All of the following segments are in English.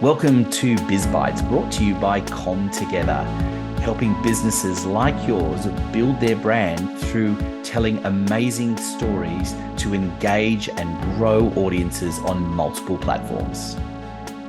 Welcome to Biz Bites, brought to you by Com Together, helping businesses like yours build their brand through telling amazing stories to engage and grow audiences on multiple platforms.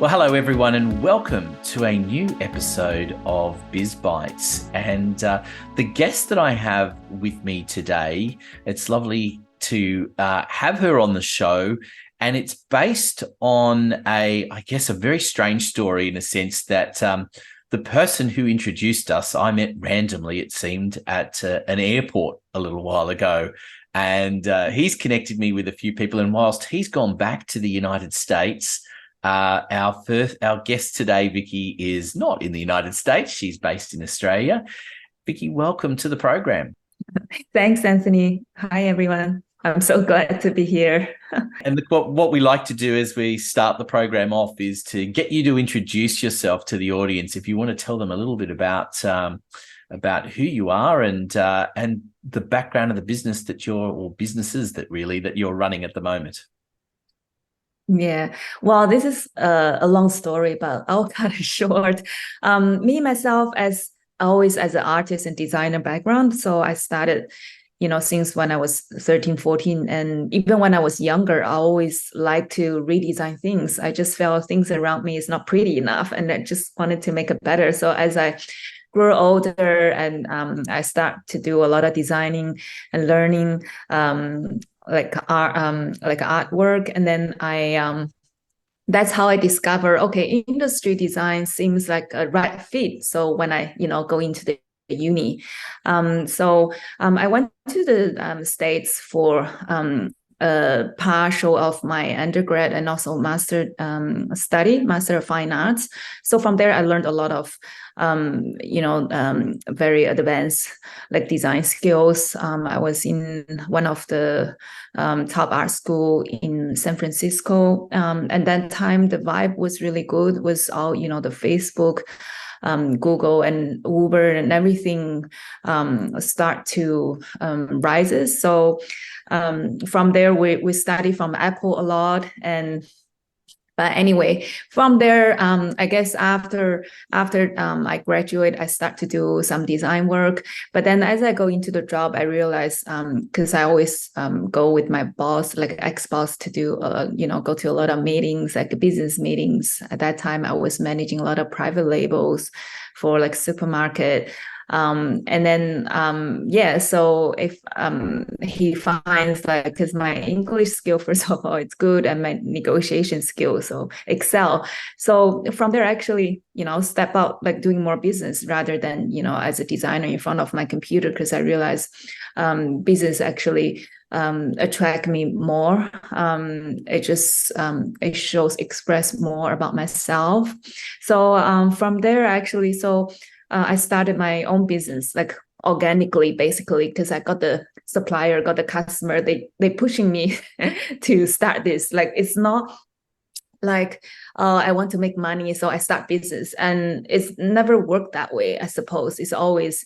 Well, hello everyone, and welcome to a new episode of Biz Bites. And the guest that I have with me today, it's lovely to have her on the show. And it's based on a very strange story, in a sense that the person who introduced us, I met randomly, it seemed, at an airport a little while ago. And he's connected me with a few people. And whilst he's gone back to the United States, our guest today, Vickie, is not in the United States. She's based in Australia. Vickie, welcome to the program. Thanks, Anthony. Hi, everyone. I'm so glad to be here. And what we like to do as we start the program off is to get you to introduce yourself to the audience. If you want to tell them a little bit about who you are and the background of the business businesses that you're running at the moment. Yeah, well, this is a long story, but I'll cut it short. Me, myself, as always, as an artist and designer background. So I started since when I was 13, 14. And even when I was younger, I always liked to redesign things. I just felt things around me is not pretty enough. And I just wanted to make it better. So as I grew older and I start to do a lot of designing and learning like artwork. And then that's how I discover, okay, industry design seems like a right fit. So when I, go into the uni. I went to the States for a partial of my undergrad and also Master of Fine Arts. So from there, I learned a lot of, very advanced like design skills. I was in one of the top art school in San Francisco. And that time, the vibe was really good, was all, the Facebook, Google and Uber and everything start to rises. So from there, we study from Apple a lot. But anyway, from there, I guess after I graduate, I start to do some design work. But then as I go into the job, I realize, because I always go with my boss, like ex-boss, to do, go to a lot of meetings, like business meetings. At that time, I was managing a lot of private labels for like supermarket. So if he finds like, because my English skill, first of all, it's good, and my negotiation skill, so excel. So from there, actually, step out, like doing more business rather than, as a designer in front of my computer, because I realized business actually attract me more. It shows express more about myself. So from there, actually, I started my own business, like organically, basically, because I got the supplier, got the customer. They pushing me to start this. Like, it's not like I want to make money, so I start business, and it's never worked that way. I suppose it's always,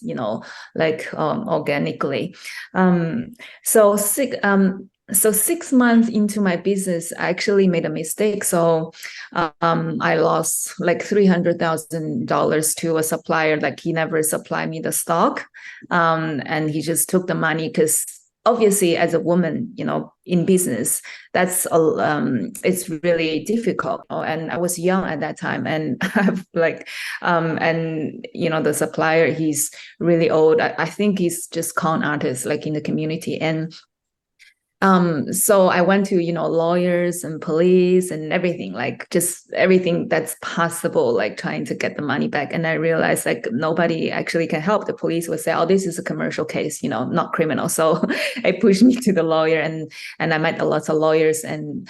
organically. So 6 months into my business, I actually made a mistake. So I lost like $300,000 to a supplier. Like, he never supplied me the stock, and he just took the money, because obviously, as a woman, in business, that's it's really difficult. And I was young at that time, and I've the supplier, he's really old. I think he's just con artist, like in the community. And so I went to, lawyers and police and everything, like just everything that's possible, like trying to get the money back. And I realized like nobody actually can help. The police would say, oh, this is a commercial case, not criminal. So it pushed me to the lawyer, and I met a lot of lawyers, and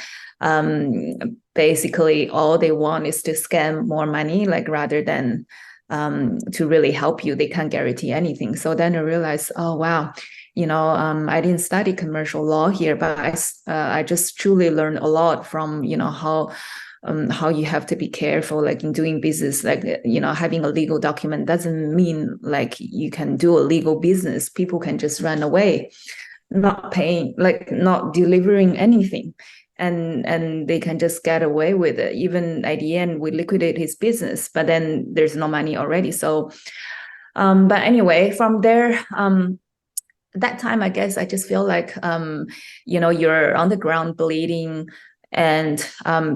basically all they want is to scam more money, like rather than to really help you. They can't guarantee anything. So then I realized, oh, wow. I didn't study commercial law here, but I just truly learned a lot from, how you have to be careful, like in doing business, like, having a legal document doesn't mean like you can do a legal business. People can just run away, not paying, like not delivering anything. and they can just get away with it. Even at the end, we liquidate his business, but then there's no money already. So, but anyway, from there, that time, I guess I just feel like, you're on the ground bleeding, and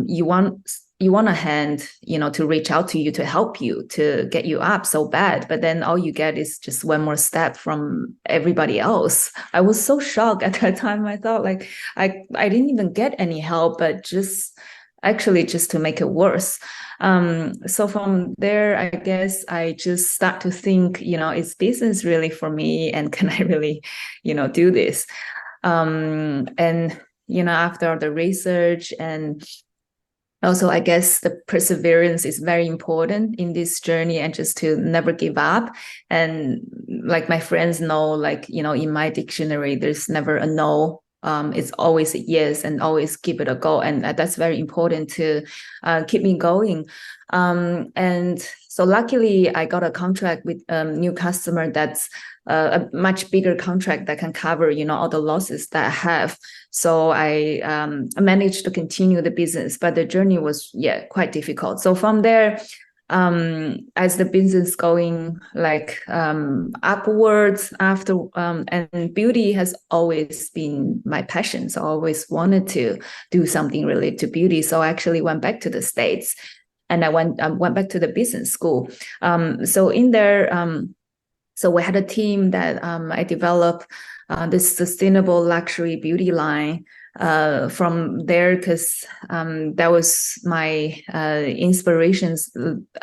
you want a hand, to reach out to you, to help you, to get you up so bad. But then all you get is just one more step from everybody else. I was so shocked at that time. I thought like I didn't even get any help, but just to make it worse. So from there, I guess I just start to think, is business really for me? And can I really, do this? And, after the research, and also, I guess the perseverance is very important in this journey, and just to never give up. And like my friends know, like, in my dictionary, there's never a no. It's always a yes, and always give it a go. And that's very important to keep me going. And so luckily, I got a contract with a new customer that's a much bigger contract that can cover, all the losses that I have. So I managed to continue the business, but the journey was, quite difficult. So from there, as the business going like upwards after, and beauty has always been my passion. So I always wanted to do something related to beauty. So I actually went back to the States, and I went back to the business school. So in there, so we had a team that I developed this sustainable luxury beauty line from there, because that was my inspirations.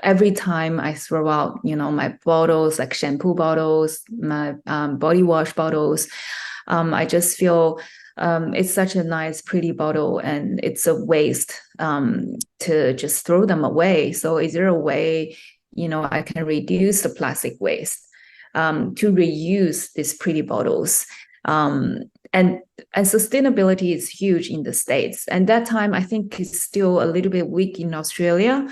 Every time I throw out, my bottles, like shampoo bottles, my body wash bottles, I just feel it's such a nice, pretty bottle, and it's a waste to just throw them away. So is there a way, I can reduce the plastic waste to reuse these pretty bottles? And sustainability is huge in the States. And that time, I think it's still a little bit weak in Australia.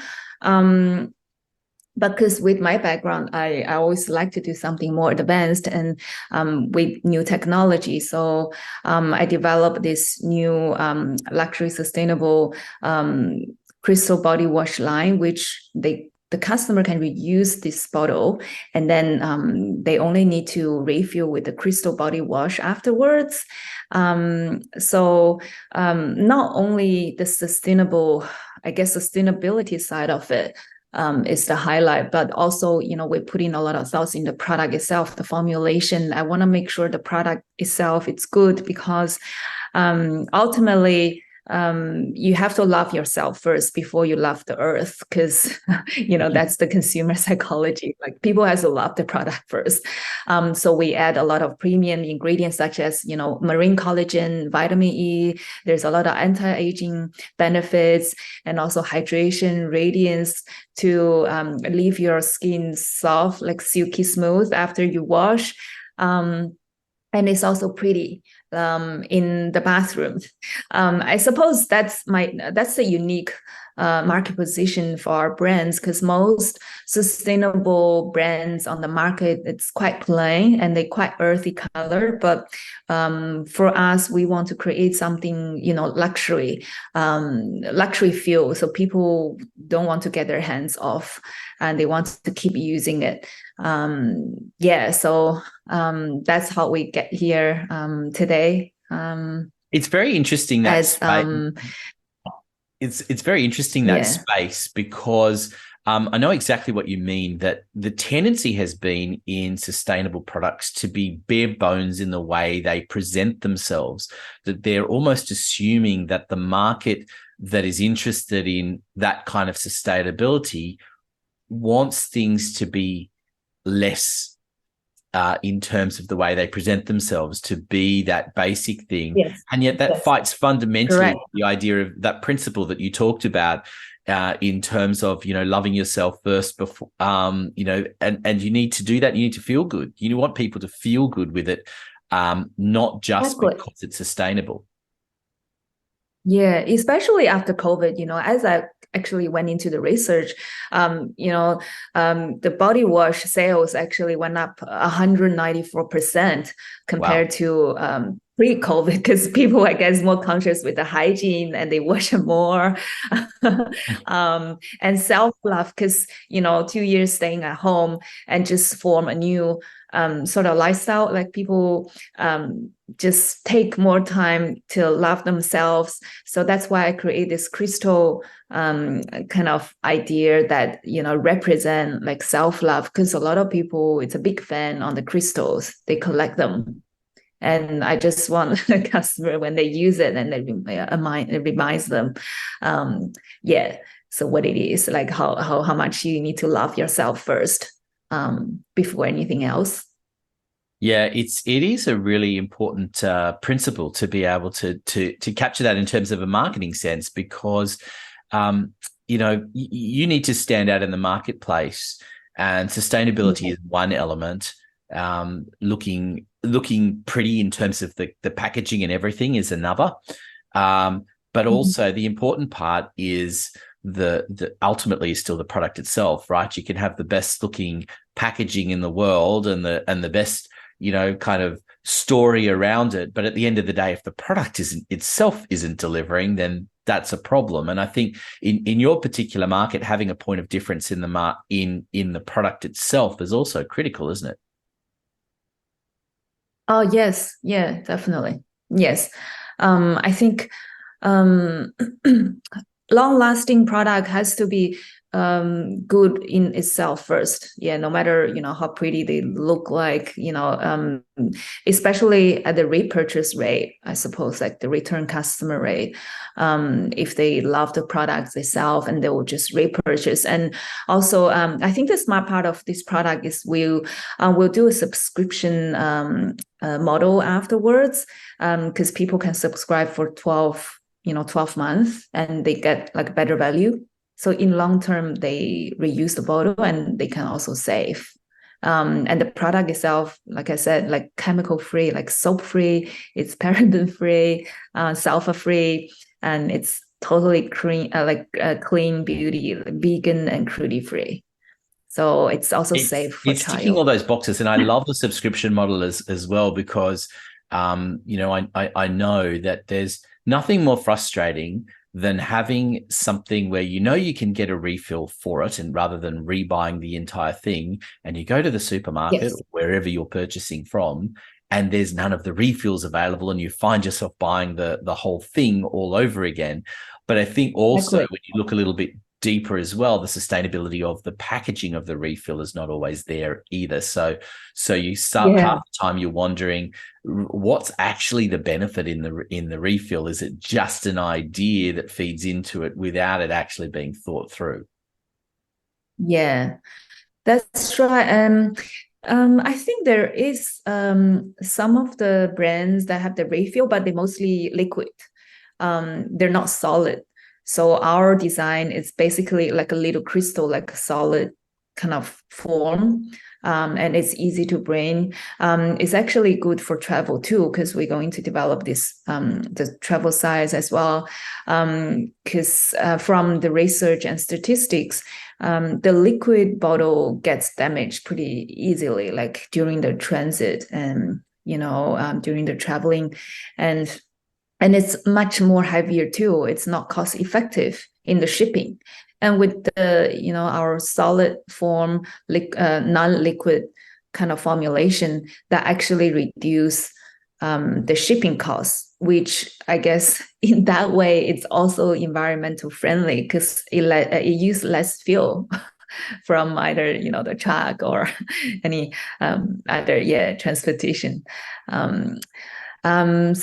Because with my background, I always like to do something more advanced and with new technology. So I developed this new luxury sustainable crystal body wash line, which the customer can reuse this bottle, and then they only need to refill with the crystal body wash afterwards. So not only the sustainability side of it is the highlight, but also, we're putting a lot of thoughts in the product itself, the formulation. I want to make sure the product itself it's good, because ultimately, you have to love yourself first before you love the earth, because that's the consumer psychology. Like, people has to love the product first. So we add a lot of premium ingredients such as marine collagen, vitamin E. There's a lot of anti-aging benefits, and also hydration, radiance to leave your skin soft, like silky smooth after you wash. And it's also pretty in the bathroom. I suppose that's the unique market position for our brands, because most sustainable brands on the market, it's quite plain and they quite earthy color. But for us, we want to create something, luxury feel. So people don't want to get their hands off, and they want to keep using it. So that's how we get here today. It's very interesting that it's very interesting that space, because I know exactly what you mean, that the tendency has been in sustainable products to be bare bones in the way they present themselves, that they're almost assuming that the market that is interested in that kind of sustainability wants things to be less in terms of the way they present themselves, to be that basic thing. Yes. And yet that fights fundamentally Correct. the idea of that principle that you talked about in terms of, loving yourself first before, and you need to do that. You need to feel good. You want people to feel good with it, not just because it's sustainable. Yeah, especially after COVID, as I actually went into the research, the body wash sales actually went up 194% compared to pre-COVID because people, I guess, more conscious with the hygiene and they wash more. And self-love because, 2 years staying at home and just form a new sort of lifestyle. Like people just take more time to love themselves. So that's why I create this crystal kind of idea that, represent like self-love because a lot of people, it's a big fan on the crystals. They collect them. And I just want the customer when they use it and it reminds them, yeah. So what it is like, how much you need to love yourself first, before anything else. Yeah, it is a really important principle to be able to capture that in terms of a marketing sense, because you need to stand out in the marketplace, and sustainability is one element. Looking pretty in terms of the packaging and everything is another. But also the important part is the ultimately is still the product itself, right? You can have the best looking packaging in the world and the best, kind of story around it. But at the end of the day, if the product isn't delivering, then that's a problem. And I think in your particular market, having a point of difference in the product itself is also critical, isn't it? Oh, yes. Yeah, definitely. Yes. I think um, long-lasting product has to be good in itself first. Yeah, no matter, how pretty they look like, especially at the repurchase rate, I suppose, like the return customer rate. If they love the products themselves and they will just repurchase. And also, I think the smart part of this product is we'll do a subscription model afterwards, because people can subscribe for 12 months and they get like better value. So in long term, they reuse the bottle and they can also save. And the product itself, like I said, like chemical free, like soap free, it's paraben free, sulfur free, and it's totally clean, clean beauty, vegan and cruelty free. So it's also safe for It's ticking all child. those boxes, and I love the subscription model as well because I know that there's nothing more frustrating than having something where you can get a refill for it, and rather than rebuying the entire thing, and you go to the supermarket Yes, or wherever you're purchasing from, and there's none of the refills available, and you find yourself buying the whole thing all over again. But I think also exactly. when you look a little bit deeper as well, the sustainability of the packaging of the refill is not always there either. So you start Yeah. half the time you're wondering what's actually the benefit in the refill. Is it just an idea that feeds into it without it actually being thought through? Yeah, that's right. I think there is some of the brands that have the refill, but they're mostly liquid. They're not solid. So our design is basically like a little crystal, like a solid kind of form. And it's easy to bring. It's actually good for travel too, because we're going to develop this the travel size as well. Because from the research and statistics, the liquid bottle gets damaged pretty easily, like during the transit and during the traveling, and it's much more heavier too. It's not cost effective in the shipping. And with our solid form, non-liquid kind of formulation, that actually reduce the shipping costs, which I guess in that way it's also environmental friendly because it uses less fuel from either the truck or any other transportation. Um,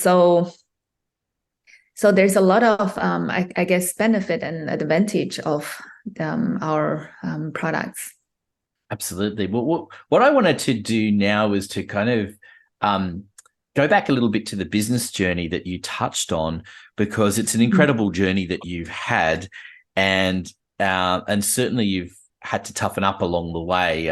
so there's a lot of I guess benefit and advantage of our products. Absolutely. Well, what I wanted to do now is to kind of go back a little bit to the business journey that you touched on, because it's an incredible journey that you've had, and certainly you've had to toughen up along the way.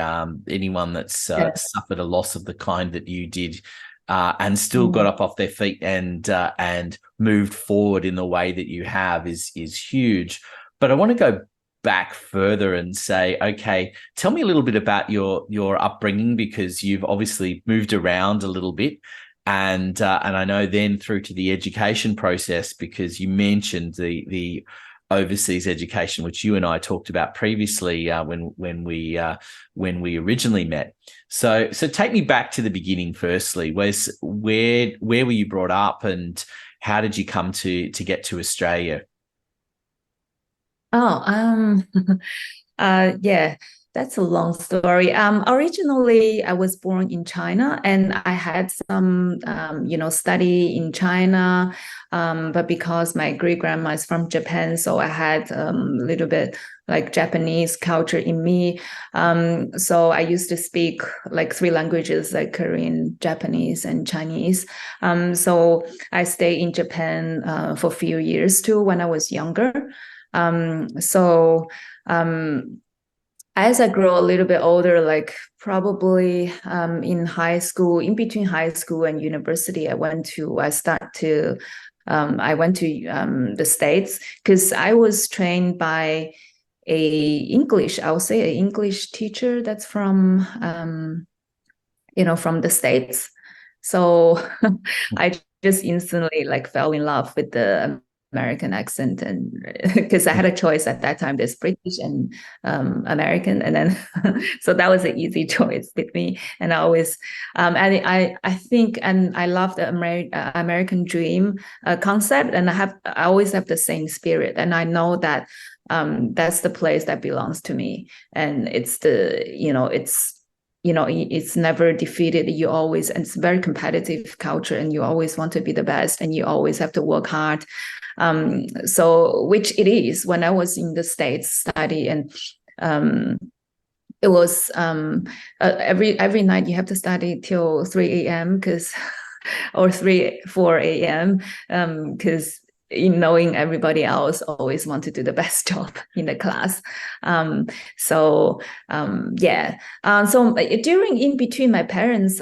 Anyone that's Yeah. suffered a loss of the kind that you did, and still got up off their feet and moved forward in the way that you have is huge. But I want to go back further and say, okay, tell me a little bit about your upbringing, because you've obviously moved around a little bit. and I know then through to the education process, because you mentioned the overseas education, which you and I talked about previously when we originally met. So take me back to the beginning. Firstly, where were you brought up, and how did you come to get to Australia? Oh, yeah, that's a long story. Originally, I was born in China, and I had some, study in China. But because my great grandma is from Japan, so I had a little bit like Japanese culture in me. So I used to speak like three languages, like Korean, Japanese, and Chinese. So I stayed in Japan for a few years too when I was younger. So as I grow a little bit older, like probably in high school, in between high school and university, I went to the States because I was trained by I would say an English teacher that's from from the States. So I just instantly like fell in love with the American accent, and because I had a choice at that time, there's British and American, and then so that was an easy choice with me. And I always, and I think, and I love the American dream concept, and I always have the same spirit, and I know that that's the place that belongs to me, and it's never defeated. You always, and it's a very competitive culture, and you always want to be the best, and you always have to work hard. So which it is when I was in the States study, and it was every night you have to study till 3 a.m. because or 4 a.m. Because in knowing everybody else always want to do the best job in the class. So during in between my parents,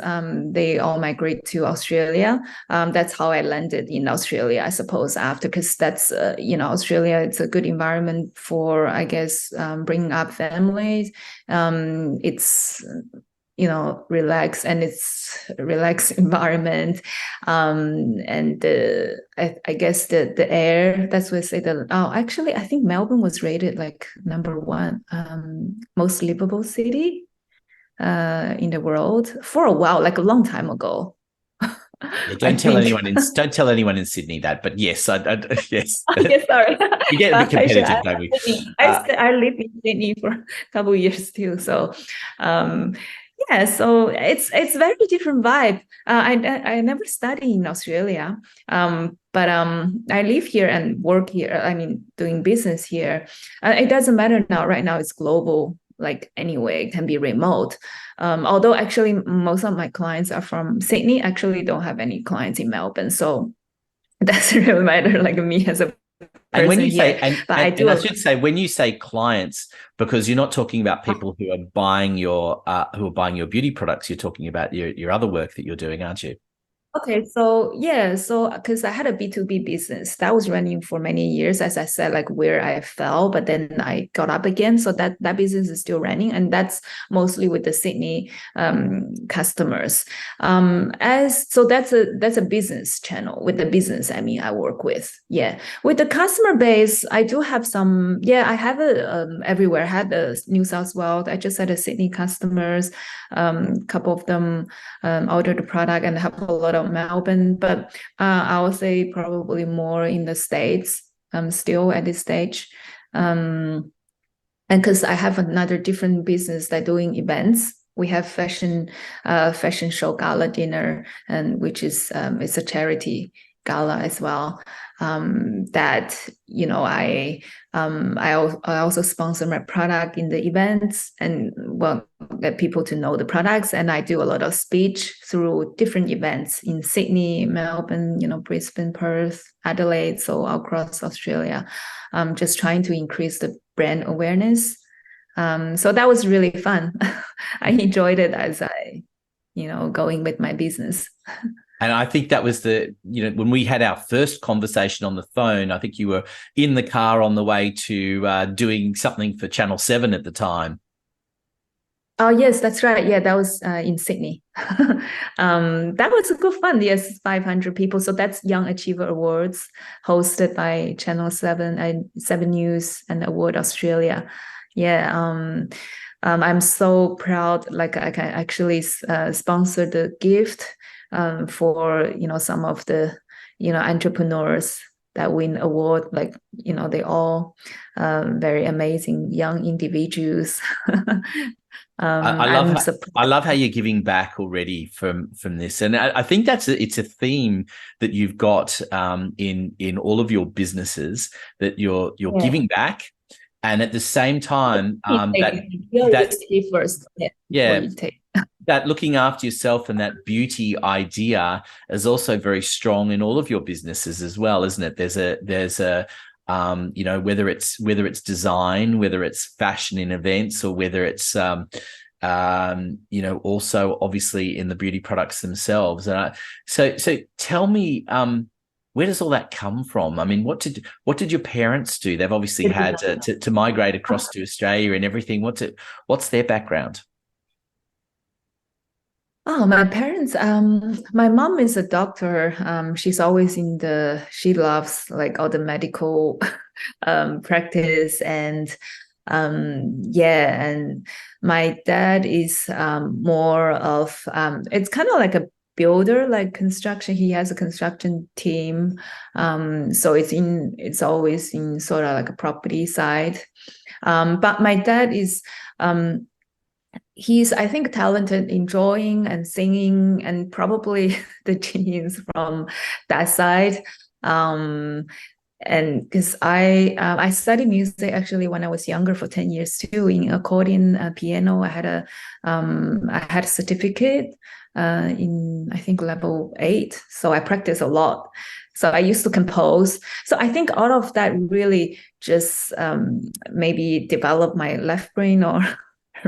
they all migrate to Australia. That's how I landed in Australia, I suppose, after, because that's, Australia, it's a good environment for, I guess, bringing up families. It's relax, and it's a relaxed environment. And I guess the air, that's what I say actually, I think Melbourne was rated like #1 most livable city in the world for a while, like a long time ago. Yeah, don't tell anyone in Sydney that, but yes, yes. Yes, sorry. We get a bit competitive, don't we? I lived in Sydney for a couple of years too, so yeah, so it's very different vibe. I never studied in Australia, but I live here and work here. I mean, doing business here. It doesn't matter now. Right now, it's global. Like anyway, it can be remote. Although actually, most of my clients are from Sydney. Actually, don't have any clients in Melbourne, so it doesn't really matter. Like me as a and when you say, I should say, when you say clients, because you're not talking about people who are buying your beauty products, you're talking about your other work that you're doing, aren't you? Okay, so yeah, so because I had a B2B business that was running for many years, as I said, like where I fell, but then I got up again. So that business is still running, and that's mostly with the Sydney customers. So that's a business channel. With the business, I mean, I work with. Yeah, with the customer base, I do have some. Yeah, I have everywhere. I had the New South Wales. I just had a Sydney customers. Couple of them ordered the product, and have a lot of Melbourne, but I would say probably more in the States. Still at this stage, and because I have another different business that doing events. We have fashion show gala dinner, and which is it's a charity gala as well. That I also sponsor my product in the events, and get people to know the products. And I do a lot of speech through different events in Sydney, Melbourne, Brisbane, Perth, Adelaide, so across Australia. Just trying to increase the brand awareness. So that was really fun. I enjoyed it as I, going with my business. And I think that was when we had our first conversation on the phone, I think you were in the car on the way to doing something for Channel 7 at the time. Oh, yes, that's right. Yeah, that was in Sydney. That was a good fun. Yes, 500 people. So that's Young Achiever Awards hosted by Channel 7 and 7 News and Award Australia. Yeah, I'm so proud. Like I can actually sponsor the gift for some of the entrepreneurs that win award. Like they all very amazing young individuals. I love I'm how, I surprised. love how you're giving back already from this, and I think it's a theme that you've got in all of your businesses, that you're Yeah. giving back, and at the same time You that take your that receipt first, yeah, before yeah, you take. that looking after yourself and that beauty idea is also very strong in all of your businesses as well, isn't it? There's a whether it's design, whether it's fashion in events, or whether it's also obviously in the beauty products themselves. So tell me, where does all that come from? I mean, what did your parents do? They've obviously had to migrate across to Australia and everything. What's their background? Oh, my parents, my mom is a doctor. She's always she loves like all the medical practice and my dad is more of it's kind of like a builder, like construction. He has a construction team. So it's always in sort of like a property side. But my dad is he's, I think, talented in drawing and singing, and probably the genes from that side. Um, and because I studied music actually when I was younger for 10 years too, in accordion, piano. I had a certificate in, I think, level 8, so I practiced a lot. So I used to compose. So I think all of that really just maybe developed my left brain or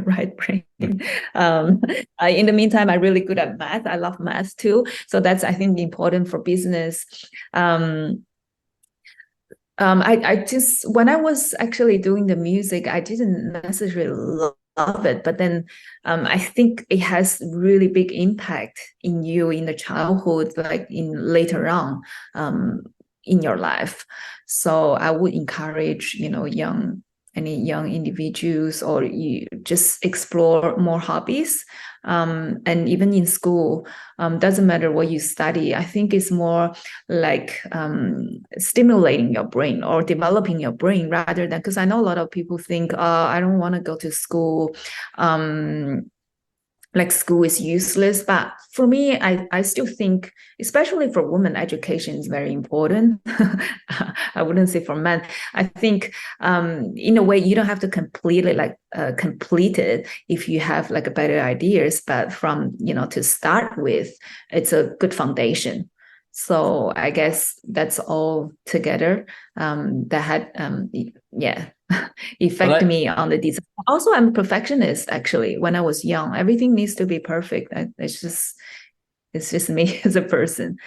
right brain. In the meantime, I'm really good at math. I love math too. So that's, I think, important for business. I just, when I was actually doing the music, I didn't necessarily love it, but then I think it has really big impact in you in the childhood, like in later on in your life. So I would encourage, any young individuals, or you just explore more hobbies. And even in school, doesn't matter what you study. I think it's more like stimulating your brain or developing your brain, rather than, because I know a lot of people think, oh, I don't want to go to school. Like school is useless. But for me, I still think, especially for women, education is very important. I wouldn't say for men. I think in a way, you don't have to completely complete it if you have like a better ideas, but from, to start with, it's a good foundation. So I guess that's all together that had yeah Well, affect me on the design. Also, I'm a perfectionist actually. When I was young, everything needs to be perfect. It's just me as a person.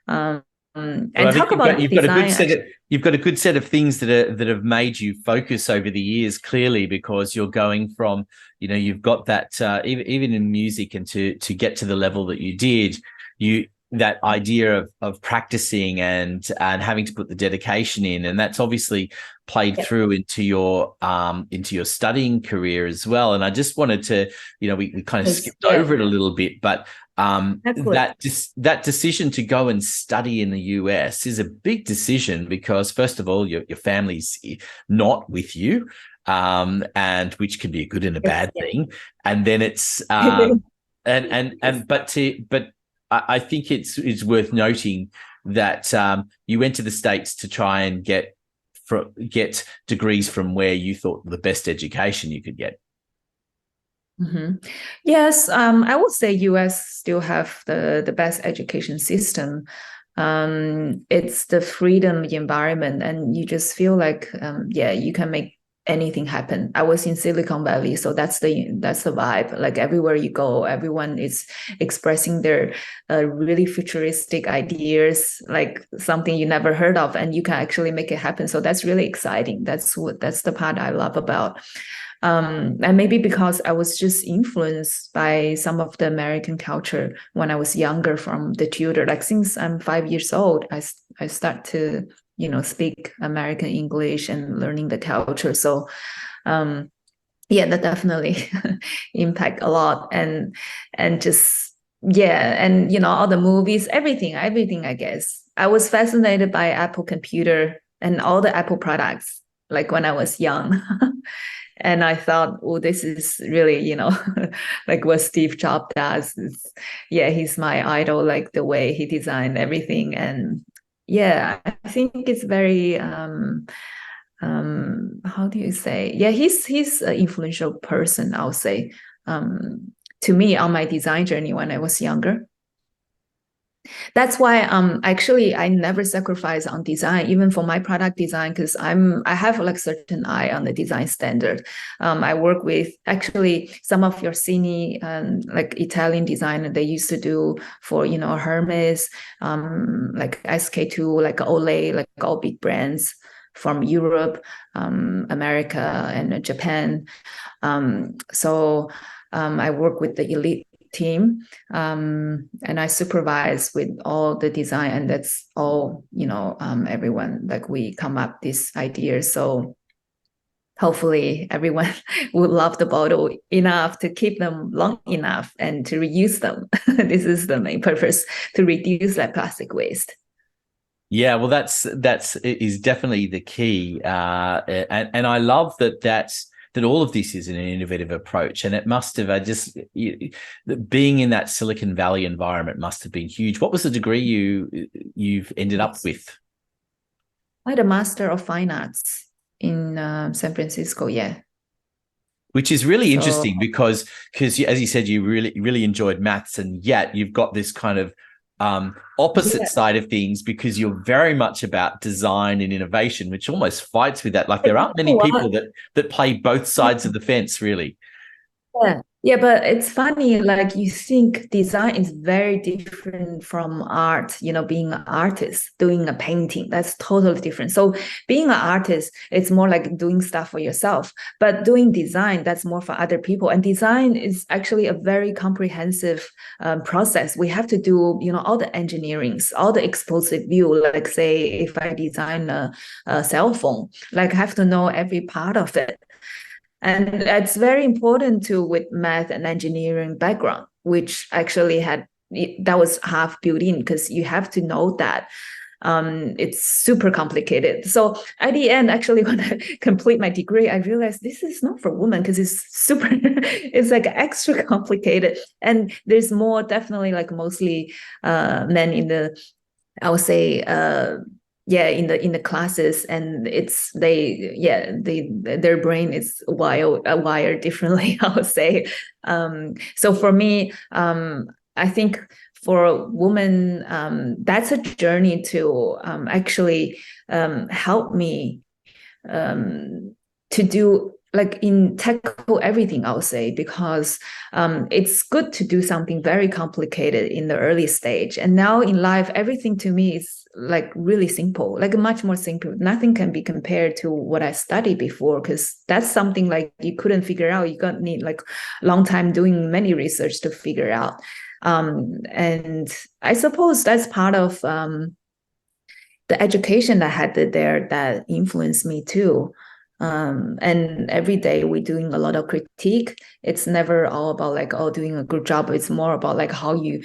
Well, And I think talk about design. you've got a good set of things that have made you focus over the years, clearly, because you're going from, you've got that even in music, and to get to the level that you did, that idea of practicing and having to put the dedication in, and that's obviously played Yep. through into your studying career as well. And I just wanted to, we kind of skipped Yeah, over it a little bit, but absolutely. that decision to go and study in the US is a big decision, because first of all, your family's not with you, and which can be a good and a Yes, bad yeah. thing. And then it's and but I think it's worth noting that you went to the States to try and get degrees from where you thought the best education you could get. Mm-hmm. Yes, I would say US still have the best education system. It's the freedom environment, and you just feel like, you can make anything happen. I was in Silicon Valley, so that's the vibe. Like everywhere you go, everyone is expressing their really futuristic ideas, like something you never heard of, and you can actually make it happen. So that's really exciting. That's the part I love about And maybe because I was just influenced by some of the American culture when I was younger from the tutor. Like since I'm 5 years old, I start to, speak American English and learning the culture. So yeah, that definitely impact a lot. And just, yeah, and all the movies, everything, I guess. I was fascinated by Apple computer and all the Apple products, like when I was young. And I thought, oh, this is really, like what Steve Jobs does. Yeah, he's my idol, like the way he designed everything. And yeah, I think it's very how do you say? Yeah, he's an influential person, I'll say. To me on my design journey when I was younger. That's why actually I never sacrifice on design, even for my product design, because I have like certain eye on the design standard. I work with actually some of your cine like Italian designer they used to do for Hermes, like SK2, like Olay, like all big brands from Europe, America, and Japan. So I work with the elite team, and I supervise with all the design, and that's all everyone, like we come up this idea. So hopefully everyone would love the bottle enough to keep them long enough and to reuse them. This is the main purpose, to reduce that plastic waste. Yeah, well, that's is definitely the key, and I love that all of this is an innovative approach, and it must have being in that Silicon Valley environment must have been huge. What was the degree you've ended up with? I had a Master of Fine Arts in San Francisco. Yeah. Which is really So interesting because as you said, you really enjoyed maths, and yet you've got this kind of opposite side of things because you're very much about design and innovation, which almost fights with that. Like there aren't many people that play both sides of the fence, really. Yeah. Yeah, but it's funny, like you think design is very different from art, being an artist, doing a painting, that's totally different. So being an artist, it's more like doing stuff for yourself, but doing design, that's more for other people. And design is actually a very comprehensive process. We have to do, all the engineerings, all the explosive view, like say, if I design a cell phone, like I have to know every part of it. And it's very important too with math and engineering background, which actually that was half built in because you have to know that. It's super complicated. So at the end, actually, when I complete my degree, I realized this is not for women because it's super, it's like extra complicated. And there's more definitely like mostly men in the, I would say, yeah, in the classes, and their brain is wired differently, I would say. So for me, I think for a woman, that's a journey to actually help me to do like in tackle everything, I'll say, because it's good to do something very complicated in the early stage, and now in life everything to me is like really simple, like much more simple. Nothing can be compared to what I studied before, because that's something like you couldn't figure out. You got need like long time doing many research to figure out. And I suppose that's part of the education I had there that influenced me too. And every day we're doing a lot of critique. It's never all about like, oh, doing a good job. It's more about like how you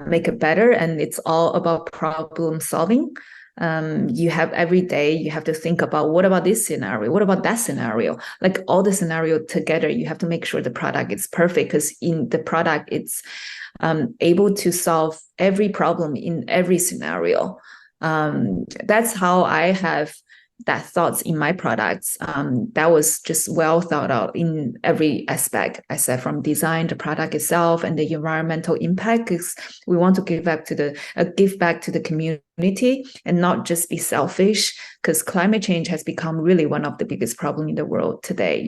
make it better, and it's all about problem solving. You have every day you have to think about, what about this scenario, what about that scenario, like all the scenario together. You have to make sure the product is perfect, because in the product it's able to solve every problem in every scenario. That's how I have that thoughts in my products. That was just well thought out in every aspect. I said from design, the product itself, and the environmental impact, because we want to give back to the community and not just be selfish. Because climate change has become really one of the biggest problems in the world today.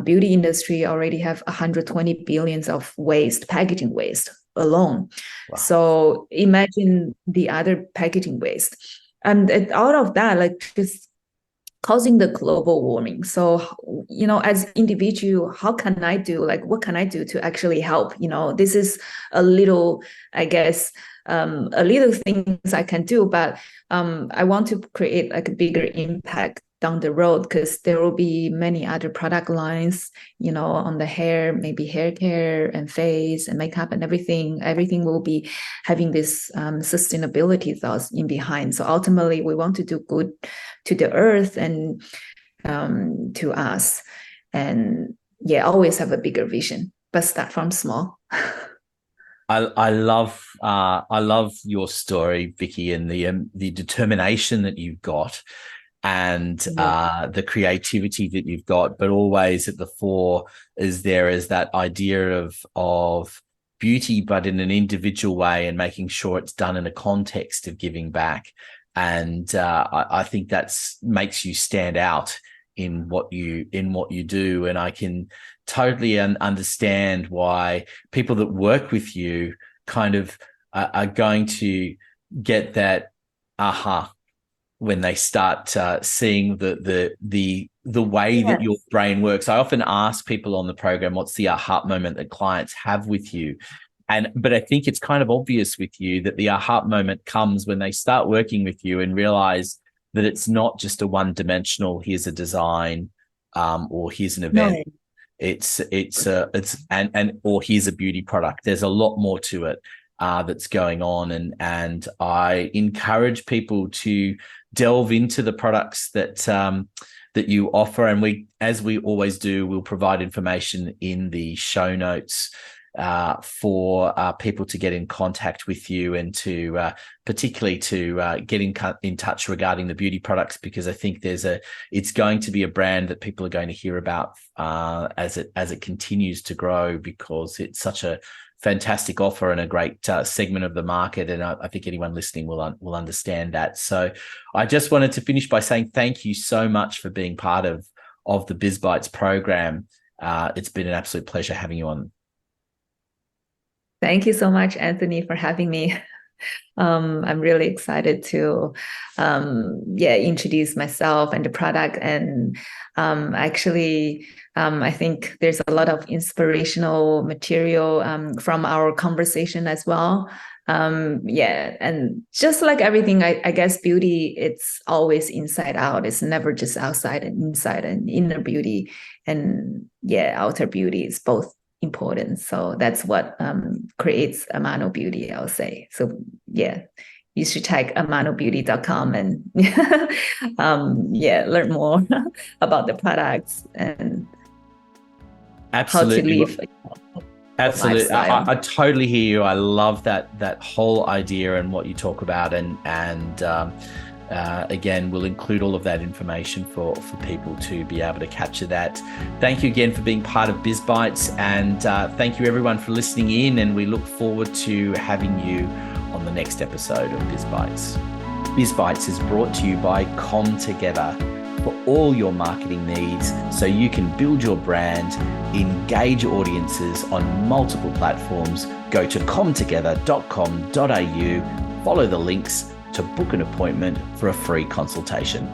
Beauty industry already have 120 billions of waste, packaging waste alone. Wow. So imagine the other packaging waste. And out of that, like just causing the global warming. So, as individual, how can I do, like, what can I do to actually help? This is a little, I guess, a little things I can do, but I want to create like a bigger impact down the road, because there will be many other product lines, on the hair, maybe hair care and face and makeup and everything will be having this sustainability thoughts in behind. So ultimately we want to do good to the earth and to us, and always have a bigger vision, but start from small. I love your story, Vickie, and the determination that you've got, and the creativity that you've got, but always at the fore is that idea of beauty, but in an individual way, and making sure it's done in a context of giving back. And I think that's makes you stand out in what you do. And I can totally understand why people that work with you kind of are going to get that aha when they start seeing the way that your brain works. I often ask people on the program, what's the aha moment that clients have with you? But I think it's kind of obvious with you that the aha moment comes when they start working with you and realize that it's not just a one-dimensional, here's a design, or here's an event. No. It's or here's a beauty product. There's a lot more to it that's going on, and I encourage people to delve into the products that you offer, and as we always do, we'll provide information in the show notes for people to get in contact with you, and to particularly to get in touch regarding the beauty products, because I think it's going to be a brand that people are going to hear about as it continues to grow, because it's such a fantastic offer and a great segment of the market, and I think anyone listening will understand that. So I just wanted to finish by saying thank you so much for being part of the BizBytes program. It's been an absolute pleasure having you on. Thank you so much, Anthony, for having me. I'm really excited to introduce myself and the product, and I think there's a lot of inspirational material from our conversation as well. And just like everything, I guess beauty, it's always inside out. It's never just outside and inside, and inner beauty and outer beauty is both important. So that's what creates Amano Beauty, I'll say. So you should check amanobeauty.com and learn more about the products and absolutely how to live. Absolutely. I totally hear you. I love that whole idea and what you talk about, and again, we'll include all of that information for people to be able to capture that. Thank you again for being part of BizBytes, and thank you everyone for listening in, and we look forward to having you on the next episode of BizBytes. BizBytes is brought to you by ComTogether for all your marketing needs, so you can build your brand, engage audiences on multiple platforms. Go to comtogether.com.au, follow the links to book an appointment for a free consultation.